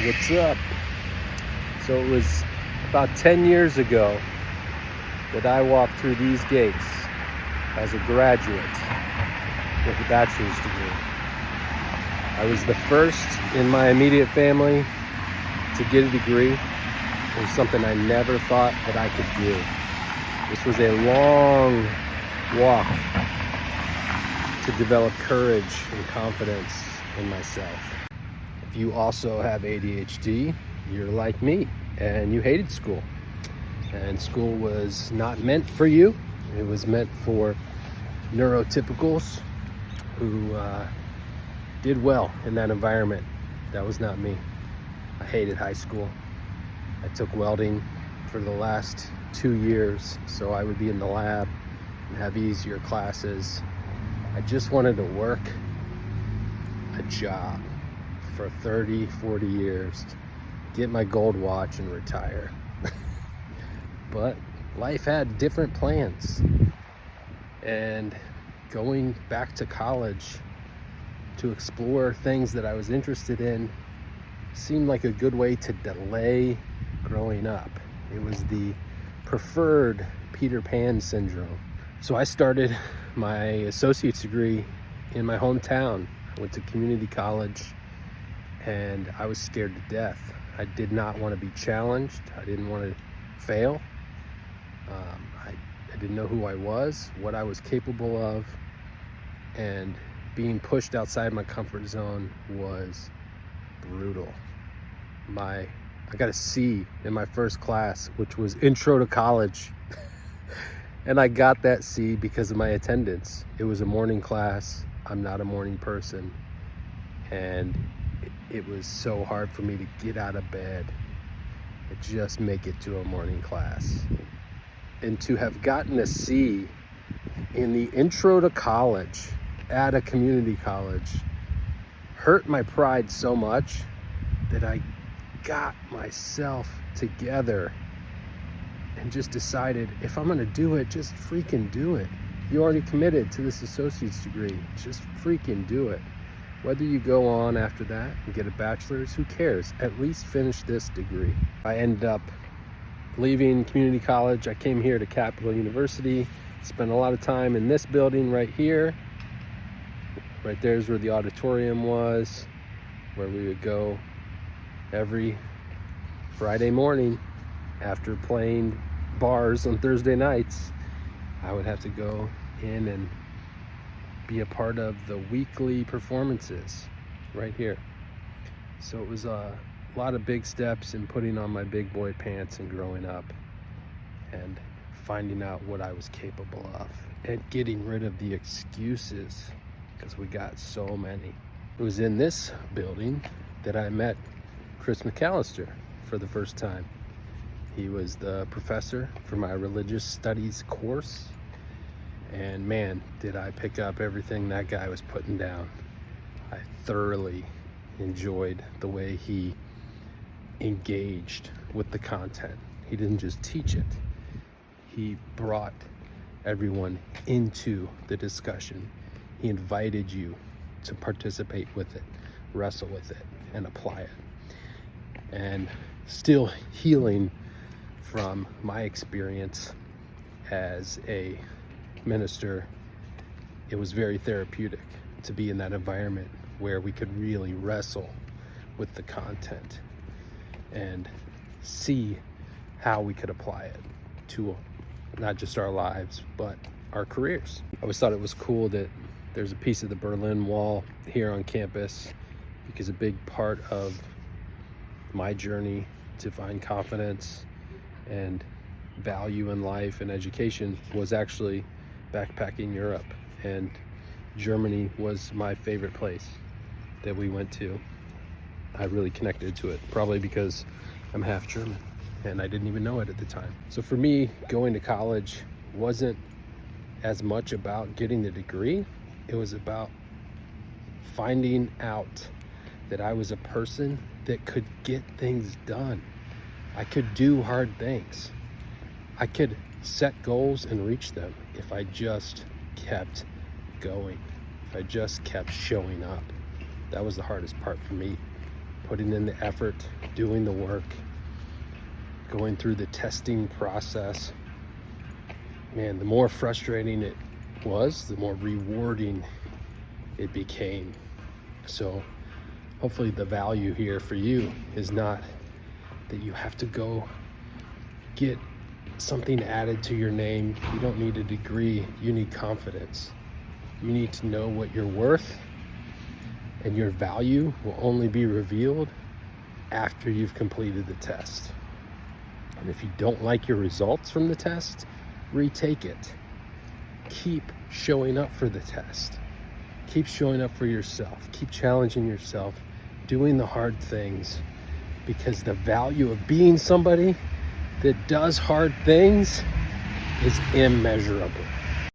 What's up? So it was about 10 years ago that I walked through these gates as a graduate with a bachelor's degree. I was the first in my immediate family to get a degree. It was something I never thought that I could do. This was a long walk to develop courage and confidence in myself. If you also have ADHD, you're like me and you hated school. And school was not meant for you. It was meant for neurotypicals who did well in that environment. That was not me. I hated high school. I took welding for the last 2 years, so I would be in the lab and have easier classes. I just wanted to work a job for 30, 40 years, get my gold watch and retire. But life had different plans. And going back to college to explore things that I was interested in seemed like a good way to delay growing up. It was the preferred Peter Pan syndrome. So I started my associate's degree in my hometown. I went to community college and I was scared to death. I did not want to be challenged. I didn't want to fail. I didn't know who I was, what I was capable of, and being pushed outside my comfort zone was brutal. I got a C in my first class, which was Intro to College. And I got that C because of my attendance. It was a morning class. I'm not a morning person. And it was so hard for me to get out of bed and just make it to a morning class. And to have gotten a C in the Intro to College at a community college hurt my pride so much that I got myself together and just decided, if I'm gonna do it, just freaking do it. You already committed to this associate's degree, just freaking do it. Whether you go on after that and get a bachelor's, who cares? At least finish this degree. I ended up leaving community college. I came here to Capital University, spent a lot of time in this building right here. Right there's where the auditorium was, where we would go every Friday morning after playing bars on Thursday nights. I would have to go in and be a part of the weekly performances right here. So it was a lot of big steps in putting on my big boy pants and growing up and finding out what I was capable of and getting rid of the excuses, because we got so many. It was in this building that I met Chris McAllister for the first time. He was the professor for my religious studies course. And man, did I pick up everything that guy was putting down. I thoroughly enjoyed the way he engaged with the content. He didn't just teach it. He brought everyone into the discussion. He invited you to participate with it, wrestle with it, and apply it. And still healing from my experience as a minister, it was very therapeutic to be in that environment where we could really wrestle with the content and see how we could apply it to not just our lives, but our careers. I always thought it was cool that there's a piece of the Berlin Wall here on campus, because a big part of my journey to find confidence and value in life and education was actually backpacking Europe, and Germany was my favorite place that we went to. I really connected to it, probably because I'm half German and I didn't even know it at the time. So for me, going to college wasn't as much about getting the degree. It was about finding out that I was a person that could get things done. I could do hard things. I could set goals and reach them if I just kept going, if I just kept showing up. That was the hardest part for me putting in the effort, doing the work, going through the testing process. Man, the more frustrating it was, the more rewarding it became. So hopefully the value here for you is not that you have to go get something added to your name. You don't need a degree, you need confidence. You need to know what you're worth, and your value will only be revealed after you've completed the test. And if you don't like your results from the test, retake it. Keep showing up for the test. Keep showing up for yourself. Keep challenging yourself, doing the hard things, because the value of being somebody that does hard things is immeasurable.